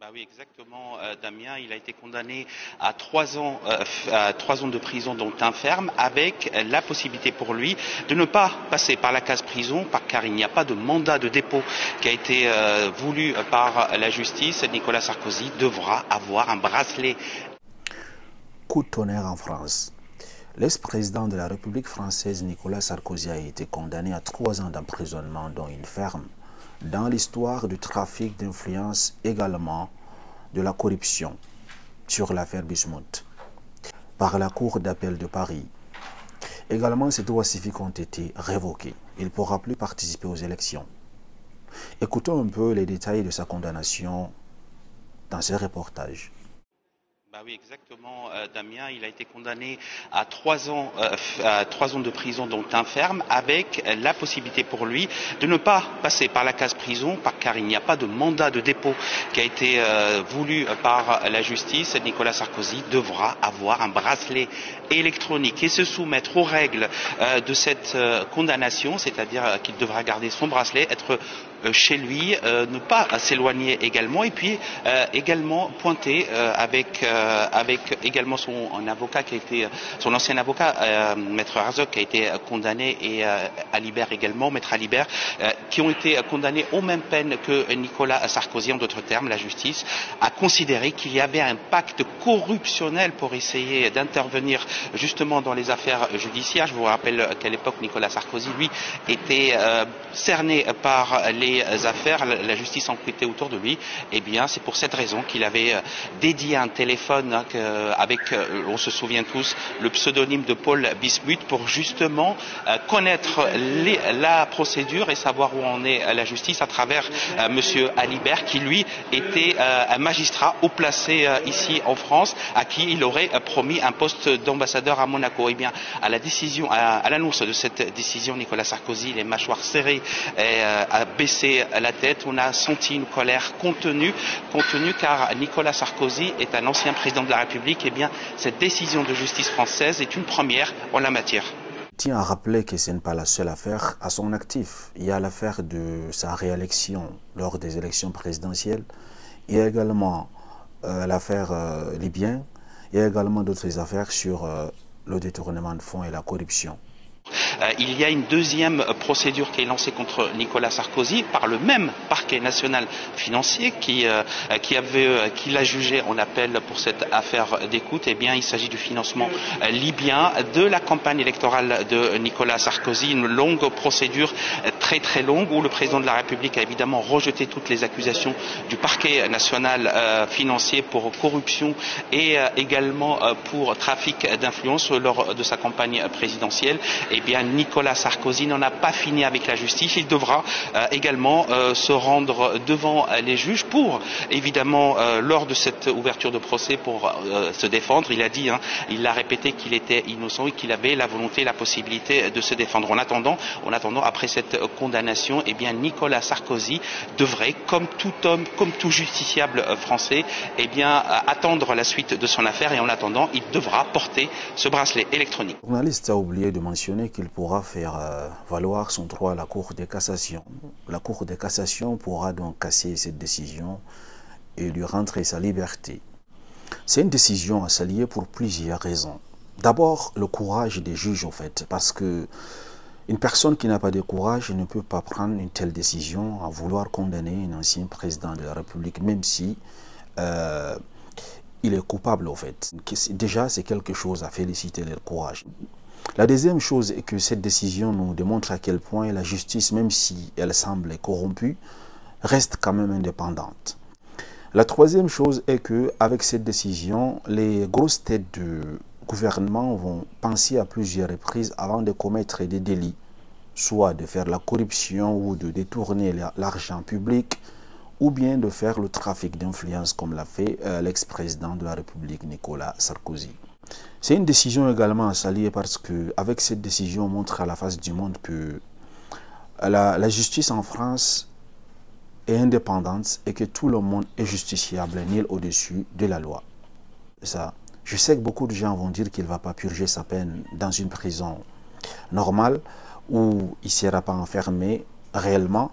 Bah oui, exactement, Damien. Il a été condamné à 3 ans, de prison, dont un ferme, avec la possibilité pour lui de ne pas passer par la case prison, car il n'y a pas de mandat de dépôt qui a été voulu par la justice. Nicolas Sarkozy devra avoir un bracelet. Coup de tonnerre en France. L'ex-président de la République française Nicolas Sarkozy a été condamné à 3 ans d'emprisonnement dont une ferme dans l'histoire du trafic d'influence, également de la corruption sur l'affaire Bismuth par la Cour d'appel de Paris. Également, ses droits civiques ont été révoqués. Il ne pourra plus participer aux élections. Écoutons un peu les détails de sa condamnation dans ce reportage. Bah oui, exactement, Damien. Il a été condamné à 3 ans, de prison, dont un ferme, avec la possibilité pour lui de ne pas passer par la case prison, car il n'y a pas de mandat de dépôt qui a été voulu par la justice. Nicolas Sarkozy devra avoir un bracelet électronique et se soumettre aux règles de cette condamnation, c'est-à-dire qu'il devra garder son bracelet, être chez lui, ne pas s'éloigner également, et puis également pointer avec également son avocat qui a été, son ancien avocat, Maître Herzog, qui a été condamné, et Alibert également, Maître Alibert, qui ont été condamnés aux mêmes peines que Nicolas Sarkozy. En d'autres termes, la justice a considéré qu'il y avait un pacte corruptionnel pour essayer d'intervenir justement dans les affaires judiciaires. Je vous rappelle qu'à l'époque, Nicolas Sarkozy, lui, était cerné par les affaires, la justice enquêtait autour de lui. Eh bien, c'est pour cette raison qu'il avait dédié un téléphone avec, on se souvient tous, le pseudonyme de Paul Bismuth, pour justement connaître la procédure et savoir où en est la justice à travers Monsieur Alibert, qui lui était un magistrat haut placé ici en France, à qui il aurait promis un poste d'ambassadeur à Monaco. Eh bien, à l'annonce de cette décision, Nicolas Sarkozy, les mâchoires serrées, a baissé la tête. On a senti une colère contenue, car Nicolas Sarkozy est un ancien président de la République. Eh bien, cette décision de justice française est une première en la matière. Je tiens à rappeler que ce n'est pas la seule affaire à son actif. Il y a l'affaire de sa réélection lors des élections présidentielles. Il y a également l'affaire libyenne. Il y a également d'autres affaires sur le détournement de fonds et la corruption. Il y a une deuxième procédure qui est lancée contre Nicolas Sarkozy par le même parquet national financier qui l'a jugé en appel pour cette affaire d'écoute. Eh bien, il s'agit du financement libyen de la campagne électorale de Nicolas Sarkozy. Une longue procédure, très longue, où le président de la République a évidemment rejeté toutes les accusations du parquet national financier pour corruption et également pour trafic d'influence lors de sa campagne présidentielle. Eh bien, Nicolas Sarkozy n'en a pas fini avec la justice. Il devra également se rendre devant les juges pour, évidemment, lors de cette ouverture de procès, pour se défendre. Il a dit, il a répété qu'il était innocent et qu'il avait la volonté, la possibilité de se défendre. En attendant, après cette condamnation, eh bien, Nicolas Sarkozy devrait, comme tout homme, comme tout justiciable français, eh bien, attendre la suite de son affaire, et en attendant, il devra porter ce bracelet électronique. Le journaliste a oublié de mentionner qu'il pourra faire valoir son droit à la Cour de cassation. La Cour de cassation pourra donc casser cette décision et lui rentrer sa liberté. C'est une décision à saluer pour plusieurs raisons. D'abord, le courage des juges, en fait, parce que une personne qui n'a pas de courage ne peut pas prendre une telle décision, à vouloir condamner un ancien président de la République, même si il est coupable, en fait. Déjà, c'est quelque chose à féliciter, le courage. La deuxième chose est que cette décision nous démontre à quel point la justice, même si elle semble corrompue, reste quand même indépendante. La troisième chose est que, avec cette décision, les grosses têtes de gouvernement vont penser à plusieurs reprises avant de commettre des délits, soit de faire la corruption ou de détourner l'argent public, ou bien de faire le trafic d'influence comme l'a fait l'ex-président de la République Nicolas Sarkozy. C'est une décision également à saluer parce que, avec cette décision, on montre à la face du monde que la justice en France est indépendante et que tout le monde est justiciable, nul au-dessus de la loi. Ça, je sais que beaucoup de gens vont dire qu'il ne va pas purger sa peine dans une prison normale où il ne sera pas enfermé réellement.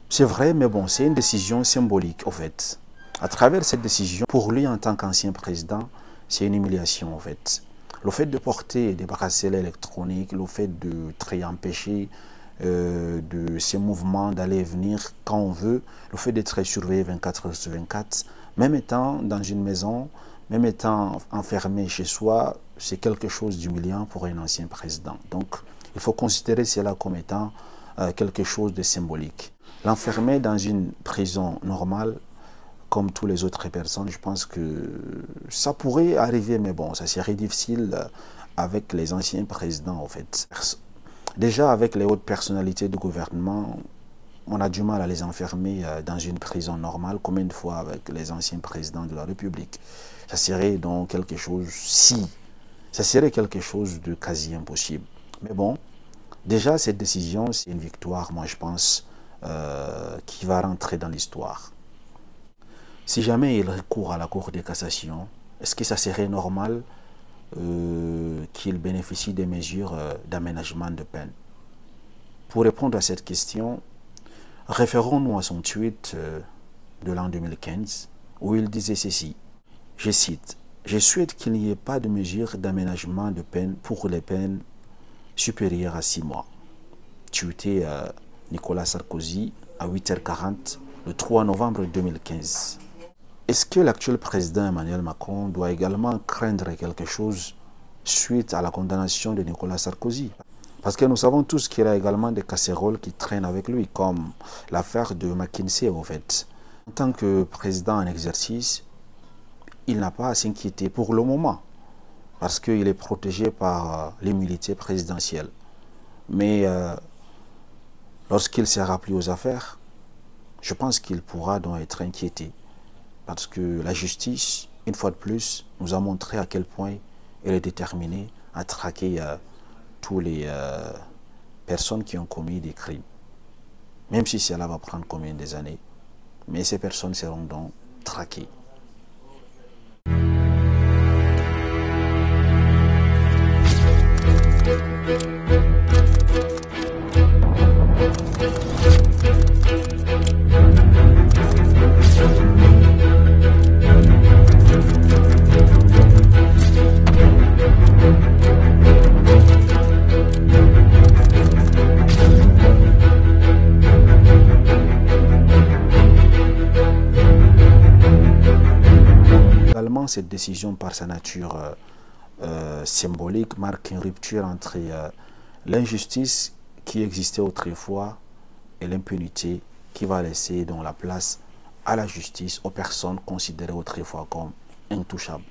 C'est vrai, mais bon, c'est une décision symbolique, en fait. À travers cette décision, pour lui en tant qu'ancien président, c'est une humiliation en fait. Le fait de porter des bracelets électroniques, le fait de empêcher de ces mouvements d'aller et venir quand on veut, le fait d'être surveillé 24 heures sur 24, même étant dans une maison, même étant enfermé chez soi, c'est quelque chose d'humiliant pour un ancien président. Donc, il faut considérer cela comme étant quelque chose de symbolique. L'enfermer dans une prison normale, comme tous les autres personnes, je pense que ça pourrait arriver, mais bon, ça serait difficile avec les anciens présidents, en fait. Déjà, avec les hautes personnalités du gouvernement, on a du mal à les enfermer dans une prison normale, combien de fois avec les anciens présidents de la République. Ça serait donc quelque chose, ça serait quelque chose de quasi impossible. Mais bon, déjà, cette décision, c'est une victoire, moi je pense, qui va rentrer dans l'histoire. Si jamais il recourt à la Cour de cassation, est-ce que ça serait normal qu'il bénéficie des mesures d'aménagement de peine? Pour répondre à cette question, référons-nous à son tweet de l'an 2015, où il disait ceci, je cite, « Je souhaite qu'il n'y ait pas de mesures d'aménagement de peine pour les peines supérieures à 6 mois. » Tweeté Nicolas Sarkozy à 8h40 le 3 novembre 2015. Est-ce que l'actuel président Emmanuel Macron doit également craindre quelque chose suite à la condamnation de Nicolas Sarkozy? Parce que nous savons tous qu'il y a également des casseroles qui traînent avec lui, comme l'affaire de McKinsey en fait. En tant que président en exercice, il n'a pas à s'inquiéter pour le moment, parce qu'il est protégé par l'immunité présidentielle. Mais lorsqu'il sera pris aux affaires, je pense qu'il pourra donc être inquiété. Parce que la justice, une fois de plus, nous a montré à quel point elle est déterminée à traquer toutes les personnes qui ont commis des crimes. Même si cela va prendre combien des années, mais ces personnes seront donc traquées. Cette décision, par sa nature symbolique, marque une rupture entre l'injustice qui existait autrefois et l'impunité qui va laisser donc la place à la justice aux personnes considérées autrefois comme intouchables.